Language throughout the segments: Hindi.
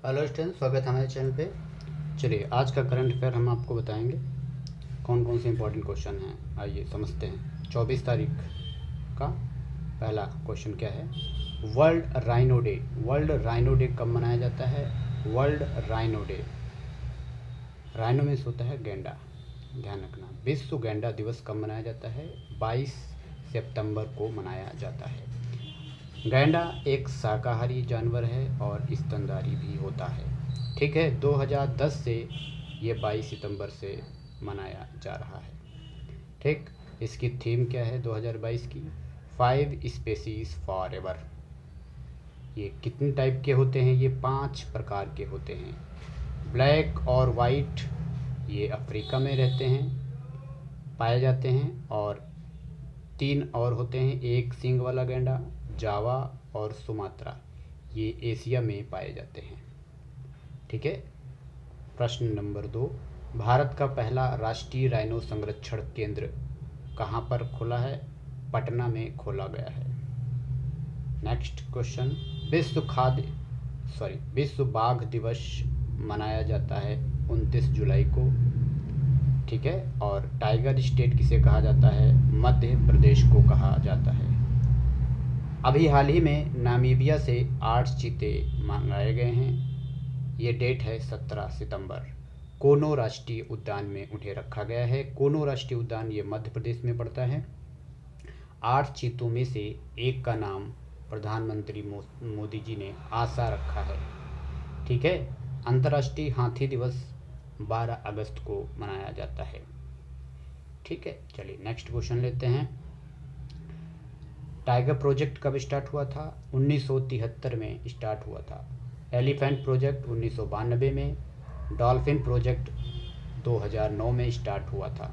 हेलो स्टूडेंट, स्वागत है हमारे चैनल पे। चलिए, आज का करंट अफेयर हम आपको बताएंगे कौन कौन से इंपॉर्टेंट क्वेश्चन हैं। आइए समझते हैं। 24 तारीख का पहला क्वेश्चन क्या है। World rhino day. World rhino day कब मनाया जाता है? World rhino day, rhino means होता है गैंडा, ध्यान रखना। विश्व गैंडा दिवस कब मनाया जाता है? 22 सितंबर को मनाया जाता है। गैंडा एक शाकाहारी जानवर है और स्तनधारी भी होता है। ठीक है, 2010 से ये 22 सितंबर से मनाया जा रहा है। ठीक, इसकी थीम क्या है 2022 की? 5 स्पेसीज फॉर एवर। ये कितने टाइप के होते हैं? ये 5 प्रकार के होते हैं। ब्लैक और वाइट, ये अफ्रीका में रहते हैं, पाए जाते हैं। और 3 और होते हैं, एक सींग वाला गैंडा, जावा और सुमात्रा, ये एशिया में पाए जाते हैं। ठीक है। प्रश्न नंबर 2, भारत का पहला राष्ट्रीय राइनो संरक्षण केंद्र कहाँ पर खुला है? पटना में खोला गया है। नेक्स्ट क्वेश्चन, विश्व बाघ दिवस मनाया जाता है 29 जुलाई को। ठीक है। और टाइगर स्टेट किसे कहा जाता है? मध्य प्रदेश को कहा जाता है। अभी हाल ही में नामीबिया से 8 चीते मंगाए गए हैं। ये डेट है 17 सितंबर। कोनो राष्ट्रीय उद्यान में उन्हें रखा गया है। कोनो राष्ट्रीय उद्यान ये मध्य प्रदेश में पड़ता है। 8 चीतों में से एक का नाम प्रधानमंत्री मोदी जी ने आशा रखा है। ठीक है। अंतर्राष्ट्रीय हाथी दिवस 12 अगस्त को मनाया जाता है। ठीक है, चलिए नेक्स्ट क्वेश्चन लेते हैं। टाइगर प्रोजेक्ट कब स्टार्ट हुआ था? 1973 में स्टार्ट हुआ था। एलिफेंट प्रोजेक्ट 1992 में। डॉल्फिन प्रोजेक्ट 2009 में स्टार्ट हुआ था।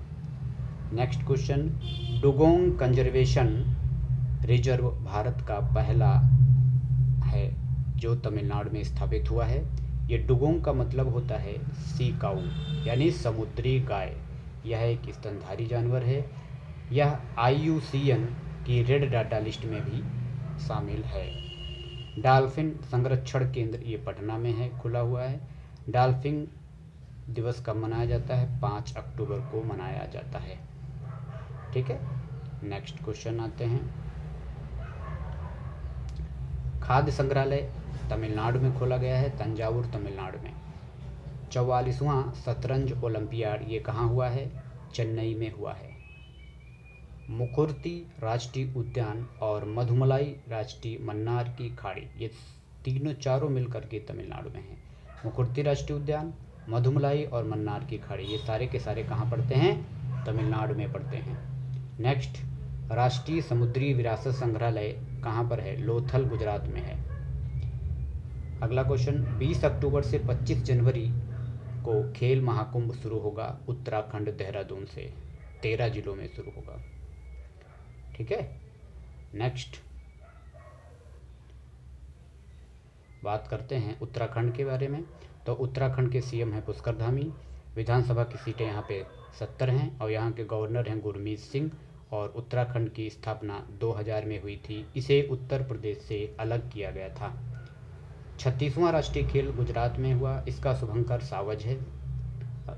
Next question, dugong conservation reserve Bharat का पहला है जो तमिलनाडु में स्थापित हुआ है। ये डुगोंग का मतलब होता है सी काऊ, यानी समुद्री गाय। यह एक स्तनधारी जानवर है। यह IUCN की रेड डाटा लिस्ट में भी शामिल है। डॉल्फिन संरक्षण केंद्र ये पटना में है, खुला हुआ है। डॉल्फिन दिवस कब मनाया जाता है? 5 अक्टूबर को मनाया जाता है। ठीक है। नेक्स्ट क्वेश्चन आते हैं। खाद्य संग्रहालय तमिलनाडु में खोला गया है, तंजावुर तमिलनाडु में। 44वां शतरंज ओलंपियाड ये कहाँ हुआ है? चेन्नई में हुआ है। मुकुर्ती राष्ट्रीय उद्यान और मधुमलाई राष्ट्रीय मन्नार की खाड़ी, ये चारों मिलकर के तमिलनाडु में है। मुकुर्ती राष्ट्रीय उद्यान, मधुमलाई और मन्नार की खाड़ी, ये सारे के सारे कहाँ पड़ते हैं? तमिलनाडु में पड़ते हैं। नेक्स्ट, राष्ट्रीय समुद्री विरासत संग्रहालय कहाँ पर है? लोथल गुजरात में है। अगला क्वेश्चन, 20 अक्टूबर से 25 जनवरी को खेल महाकुंभ शुरू होगा उत्तराखंड देहरादून से। 13 जिलों में शुरू होगा। ठीक है। नेक्स्ट बात करते हैं उत्तराखंड के बारे में। तो उत्तराखंड के CM हैं पुष्कर धामी। विधानसभा की सीटें यहाँ पे 70 हैं और यहाँ के गवर्नर हैं गुरमीत सिंह। और उत्तराखंड की स्थापना 2000 में हुई थी। इसे उत्तर प्रदेश से अलग किया गया था। 36वां राष्ट्रीय खेल गुजरात में हुआ, इसका शुभंकर सावज है।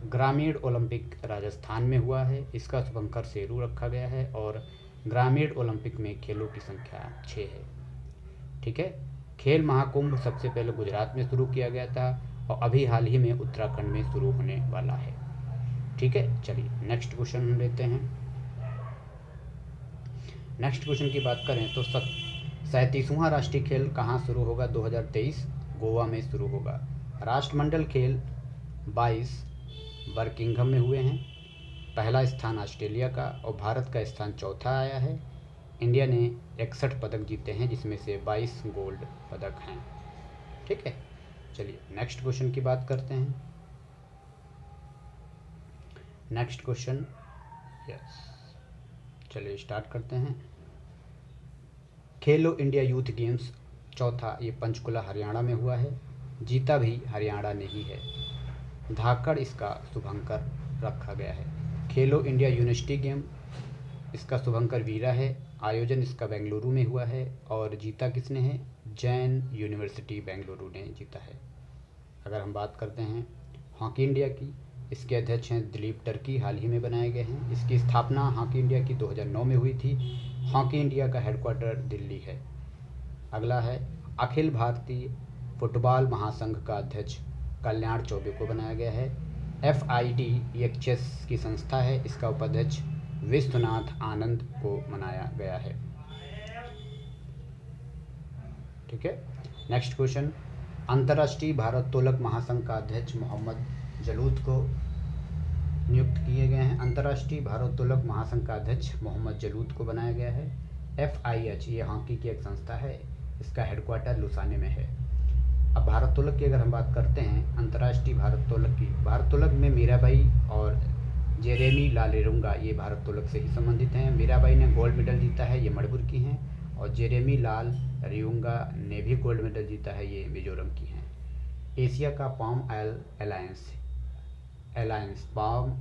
ग्रामीण ओलंपिक राजस्थान में हुआ है, इसका शुभंकर सेरू रखा गया है। और ग्रामीण ओलंपिक में खेलों की संख्या 6 है। ठीक है। खेल महाकुंभ सबसे पहले गुजरात में शुरू किया गया था और अभी हाल ही में उत्तराखंड में शुरू होने वाला है। ठीक है, चलिए नेक्स्ट क्वेश्चन हम लेते हैं। नेक्स्ट क्वेश्चन की बात करें तो 37वां राष्ट्रीय खेल कहाँ शुरू होगा? 2023 गोवा में शुरू होगा। राष्ट्रमंडल खेल 22 बर्किंघम में हुए हैं। पहला स्थान ऑस्ट्रेलिया का और भारत का स्थान चौथा आया है। इंडिया ने 61 पदक जीते हैं, जिसमें से 22 गोल्ड पदक हैं। ठीक है, चलिए नेक्स्ट क्वेश्चन की बात करते हैं। नेक्स्ट क्वेश्चन, यस, चलिए स्टार्ट करते हैं। खेलो इंडिया यूथ गेम्स चौथा ये पंचकुला हरियाणा में हुआ है। जीता भी हरियाणा ने ही है। धाकड़ इसका शुभंकर रखा गया है। खेलो इंडिया यूनिवर्सिटी गेम, इसका शुभंकर वीरा है। आयोजन इसका बेंगलुरु में हुआ है और जीता किसने है? जैन यूनिवर्सिटी बेंगलुरु ने जीता है। अगर हम बात करते हैं हॉकी इंडिया की, इसके अध्यक्ष हैं दिलीप टर्की, हाल ही में बनाए गए हैं। इसकी स्थापना हॉकी इंडिया की 2009 में हुई थी। हॉकी इंडिया का हेडक्वार्टर दिल्ली है। अगला है अखिल भारतीय फुटबॉल महासंघ का अध्यक्ष कल्याण चौबे को बनाया गया है। FID ये चेस की संस्था है, इसका उपाध्यक्ष विश्वनाथ आनंद को बनाया गया है। ठीक है। नेक्स्ट क्वेश्चन, अंतर्राष्ट्रीय भारोत्तोलक महासंघ का अध्यक्ष मोहम्मद जलूद को नियुक्त किए गए हैं। अंतर्राष्ट्रीय भारोत्तोलक महासंघ का अध्यक्ष मोहम्मद जलूद को बनाया गया है। FIH ये हॉकी की एक संस्था है, इसका हेडक्वार्टर लुसाने में है। अब भारोत्तोलक की अगर हम बात करते हैं, अंतर्राष्ट्रीय भारोत्तोलक की, भारोत्तोलक में मीराबाई और जेरेमी लाल ये भारोत्तोलक से ही संबंधित हैं। मीराबाई ने गोल्ड मेडल जीता है, ये मणिपुर की हैं, और जेरेमी लाल रियुंगा ने भी गोल्ड मेडल जीता है, ये मिजोरम की हैं। एशिया का पाम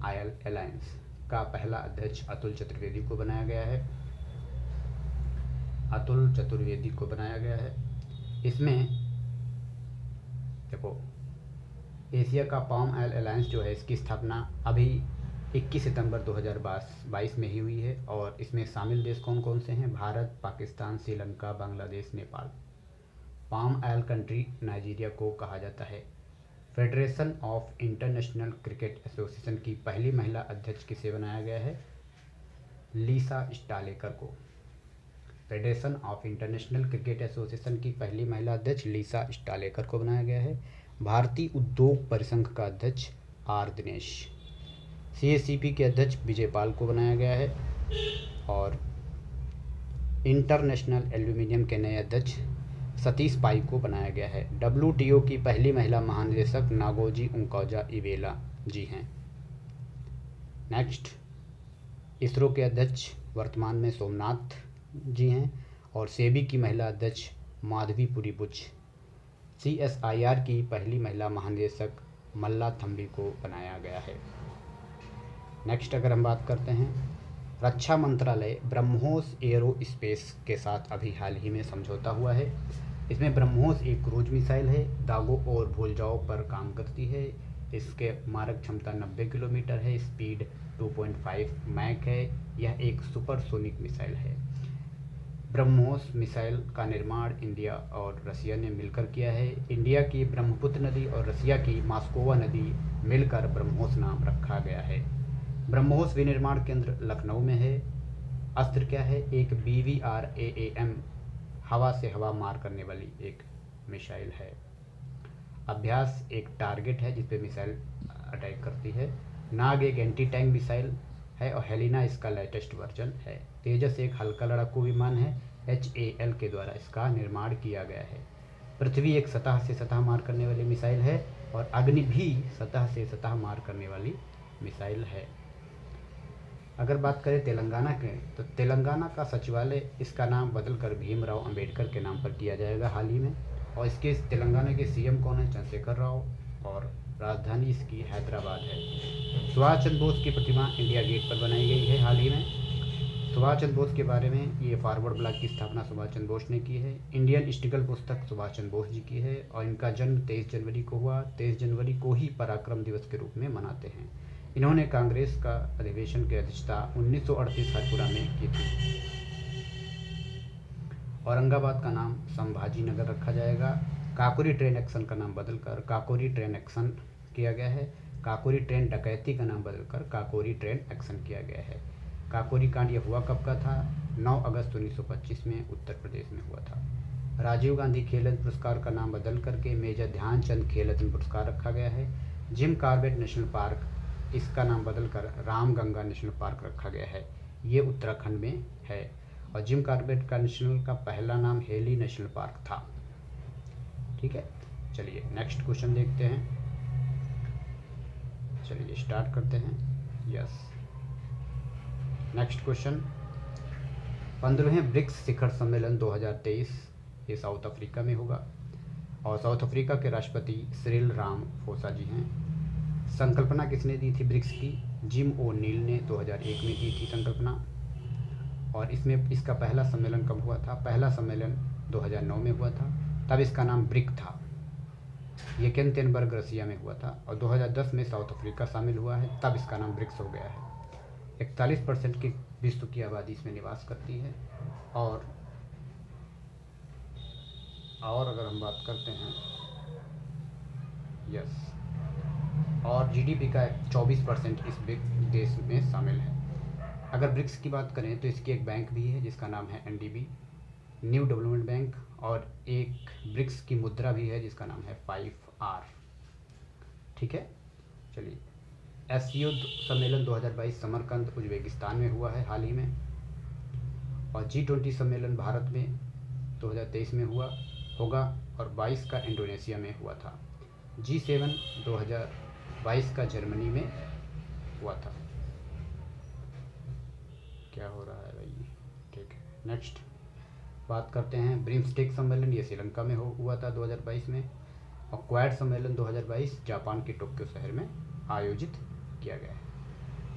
ऑयल अलायंस का पहला अध्यक्ष अतुल चतुर्वेदी को बनाया गया है। इसमें देखो, एशिया का पाम ऑयल अलायंस जो है, इसकी स्थापना अभी 21 सितंबर 2022 में ही हुई है, और इसमें शामिल देश कौन कौन से हैं? Bharat, Pakistan, Sri Lanka, Bangladesh, Nepal. Palm oil country Nigeria को कहा जाता है। Federation of international cricket association की पहली महिला अध्यक्ष किसे बनाया गया है? लीसा स्टालेकर को। Federation of international cricket association की पहली महिला अध्यक्ष लीसा स्टालेकर को बनाया गया है। भारतीय उद्योग परिसंघ का अध्यक्ष आर दिनेश। CACP के अध्यक्ष विजय पाल को बनाया गया है, और इंटरनेशनल एल्यूमिनियम के नए अध्यक्ष सतीश पाई को बनाया गया है। WTO की पहली महिला महानिदेशक नागोजी उंकोजा इवेला जी हैं। नेक्स्ट, इसरो के अध्यक्ष वर्तमान में सोमनाथ जी हैं, और सेबी की महिला अध्यक्ष माधवी पुरी बुच। CSIR की पहली महिला महानिदेशक मल्ला थम्बी को बनाया गया है। नेक्स्ट अगर हम बात करते हैं, रक्षा मंत्रालय ब्रह्मोस एरोस्पेस के साथ अभी हाल ही में समझौता हुआ है। इसमें ब्रह्मोस एक क्रूज मिसाइल है, दागों और भूलजाओं पर काम करती है। इसके मारक क्षमता 90 किलोमीटर है, स्पीड 2.5 मैक है। यह एक सुपरसोनिक मिसाइल है। ब्रह्मोस मिसाइल का निर्माण इंडिया और रसिया ने मिलकर किया है। इंडिया की ब्रह्मपुत्र नदी और रसिया की मास्कोवा नदी मिलकर ब्रह्मोस नाम रखा गया है। ब्रह्मोस विनिर्माण केंद्र लखनऊ में है। अस्त्र क्या है? एक BVR-AAM हवा से हवा मार करने वाली एक मिसाइल है। अभ्यास एक टारगेट है जिस पे मिसाइल अटैक करती है। नाग एक एंटी टैंक मिसाइल है, और हेलिना इसका लेटेस्ट वर्जन है। तेजस एक हल्का लड़ाकू विमान है, HAL के द्वारा इसका निर्माण किया गया है। पृथ्वी एक सतह से सतह मार करने वाली मिसाइल है, और अग्नि भी सतह से सतह मार करने वाली मिसाइल है। अगर बात करें तेलंगाना के, तो तेलंगाना का सचिवालय इसका नाम बदलकर भीमराव अंबेडकर के नाम पर किया जाएगा हाल ही में। और इसके तेलंगाना के CM कौन है? चंद्रशेखर राव, और राजधानी इसकी हैदराबाद है। सुभाष चंद्र बोस की प्रतिमा इंडिया गेट पर बनाई गई है हाल ही में। सुभाष चंद्र बोस के बारे में, ये फॉरवर्ड ब्लॉक की स्थापना सुभाष चंद्र बोस ने की है। इंडियन हिस्ट्रिकल पुस्तक सुभाष चंद्र बोस जी की है, और इनका जन्म 23 जनवरी को हुआ। 23 जनवरी को ही पराक्रम दिवस के रूप में मनाते हैं। इन्होंने कांग्रेस का अधिवेशन की अध्यक्षता 1938 हरपुरा में की थी। औरंगाबाद का नाम संभाजी नगर रखा जाएगा। काकोरी ट्रेन एक्शन का नाम बदलकर काकोरी ट्रेन एक्शन किया गया है। काकोरी ट्रेन डकैती का नाम बदलकर काकोरी ट्रेन एक्शन किया गया है। काकोरी कांड यह हुआ कब का था? 9 अगस्त 1925 में उत्तर प्रदेश में हुआ था। राजीव गांधी खेल रत्न पुरस्कार का नाम बदल करके मेजर ध्यानचंद खेल रत्न पुरस्कार रखा गया है। जिम कॉर्बेट नेशनल पार्क, इसका नाम बदलकर रामगंगा नेशनल पार्क रखा गया है। ये उत्तराखंड में है, और जिम कॉर्बेट का नेशनल का पहला नाम हेली नेशनल पार्क था। ठीक है, चलिए नेक्स्ट क्वेश्चन देखते हैं। चलिए स्टार्ट करते हैं। यस, नेक्स्ट क्वेश्चन, 15वें ब्रिक्स शिखर सम्मेलन 2023 ये साउथ अफ्रीका में होगा, और साउथ अफ्रीका के राष्ट्रपति सिरिल रामाफोसा जी हैं। संकल्पना किसने दी थी ब्रिक्स की? जिम ओ'नील ने 2001 में दी थी संकल्पना। और इसमें इसका पहला सम्मेलन कब हुआ था? पहला सम्मेलन 2009 में हुआ था, तब इसका नाम ब्रिक था। ये केंतेनबर्ग रसिया में हुआ था और 2010 में साउथ अफ्रीका शामिल हुआ है, तब इसका नाम ब्रिक्स हो गया है। 41% की विश्व की आबादी इसमें निवास करती है। और अगर हम बात करते हैं और जीडीपी का 24% इस देश में शामिल है। अगर ब्रिक्स की बात करें तो इसकी एक बैंक भी है जिसका नाम है एनडीबी, न्यू डेवलपमेंट बैंक, और एक ब्रिक्स की मुद्रा भी है जिसका नाम है 5R। ठीक है, चलिए। एससीओ सम्मेलन 2022 समरकंद उज्बेकिस्तान में हुआ है हाल ही में। और G20 सम्मेलन भारत में 2023 में होगा और 22 का इंडोनेशिया में हुआ था। G7 2022 का जर्मनी में हुआ था। क्या हो रहा है भाई? ठीक है, नेक्स्ट बात करते हैं ब्रिम्सटेक सम्मेलन, ये श्रीलंका में हुआ था 2022 में। और क्वाड सम्मेलन 2022 जापान के टोक्यो शहर में आयोजित किया गया है।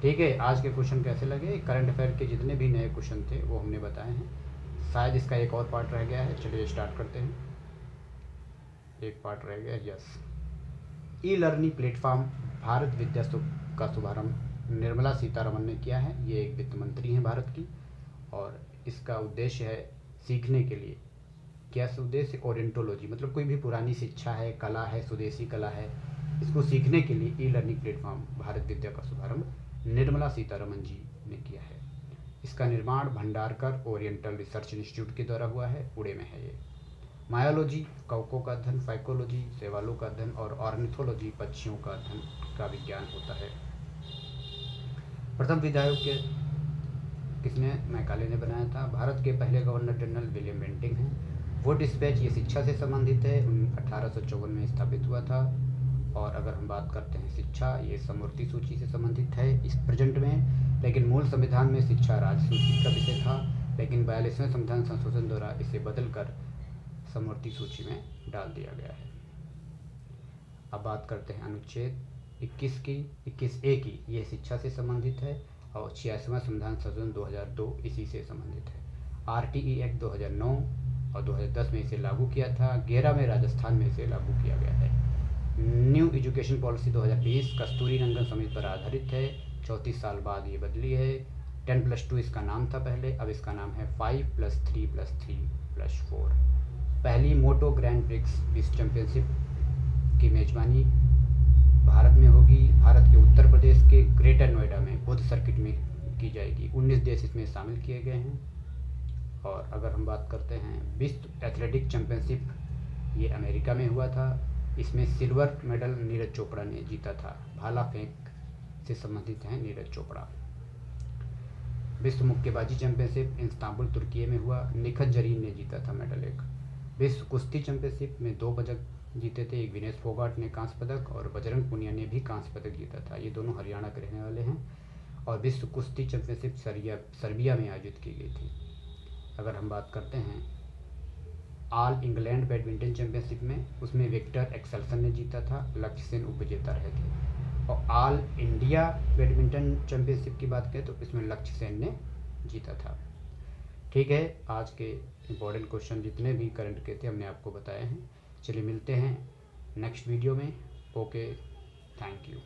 ठीक है, आज के क्वेश्चन कैसे लगे? करंट अफेयर के जितने भी नए क्वेश्चन थे वो हमने बताए हैं। शायद इसका एक और पार्ट रह गया है, चलिए स्टार्ट करते हैं। एक पार्ट रह गया, yes. E learning platform Bharat Vidya का शुभारंभ निर्मला सीतारमन ने किया है। ये एक वित्त मंत्री हैं भारत की, और इसका उद्देश्य है सीखने के लिए। क्या उद्देश्य? ओरिएंटोलॉजी, मतलब कोई भी पुरानी शिक्षा है, कला है, स्वदेशी कला है, इसको सीखने के लिए ई लर्निंग प्लेटफॉर्म भारत विद्या का शुभारंभ निर्मला सीतारमन जी ने किया है। इसका निर्माण भंडारकर ओरिएंटल रिसर्च इंस्टीट्यूट के द्वारा हुआ है, पुणे में है ये। मायोलॉजी कौकों का अध्ययन, फाइकोलॉजी शैवालों का अध्ययन और ऑर्निथोलॉजी पक्षियों का अध्ययन का विज्ञान होता है। प्रथम विधायक के किसने? मैकाले ने बनाया था। भारत के पहले गवर्नर जनरल विलियम बेंटिंग हैं। वोट डिस्पैच ये शिक्षा से संबंधित है, 1854 में स्थापित हुआ था। और अगर हम बात करते हैं शिक्षा, ये समवर्ती सूची से संबंधित है इस प्रेजेंट में, लेकिन मूल संविधान में शिक्षा राज्य सूची का विषय था, लेकिन 42वें संविधान संशोधन द्वारा इसे बदलकर समवर्ती सूची में डाल दिया गया है। अब बात करते हैं अनुच्छेद 21A की, ये शिक्षा से संबंधित है, और 86वां संविधान संशोधन 2002 इसी से संबंधित है। RTE एक्ट 2009 और 2010 में इसे लागू किया था। 11 में राजस्थान में इसे लागू किया गया है। न्यू एजुकेशन पॉलिसी 2020 कस्तूरी रंगन समिति पर आधारित है। 34 साल बाद ये बदली है। 10+2 इसका नाम था पहले, अब इसका नाम है 5+3+3+4। पहली मोटो ग्रैंड प्रिक्स विश्व चैंपियनशिप की मेजबानी भारत में होगी। भारत के उत्तर प्रदेश के ग्रेटर नोएडा में बुद्ध सर्किट में की जाएगी। 19 देश इसमें शामिल किए गए हैं। और अगर हम बात करते हैं विश्व एथलेटिक चैंपियनशिप, ये अमेरिका में हुआ था। इसमें सिल्वर मेडल नीरज चोपड़ा ने जीता था। भाला फेंक से संबंधित हैं नीरज चोपड़ा। विश्व मुक्केबाजी चैंपियनशिप इस्तांबुल तुर्की में हुआ। निखत जरीन ने जीता था मेडल एक। विश्व कुश्ती चैंपियनशिप में 2 पदक जीते थे। एक विनेश फोगाट ने कांस्य पदक और बजरंग पुनिया ने भी कांस्य पदक जीता था। ये दोनों हरियाणा के रहने वाले हैं। और विश्व कुश्ती चैंपियनशिप सर्बिया में आयोजित की गई थी। अगर हम बात करते हैं ऑल इंग्लैंड बैडमिंटन चैंपियनशिप में, उसमें विक्टर एक्सेल्सन ने जीता था, लक्ष्य सेन उपविजेता रहे थे। और ऑल इंडिया बैडमिंटन चैंपियनशिप की बात करें तो इसमें लक्ष्य सेन ने जीता था। ठीक है, आज के इम्पोर्टेंट क्वेश्चन जितने भी करंट के थे हमने आपको बताए हैं। चलिए मिलते हैं नेक्स्ट वीडियो में। Okay, thank you.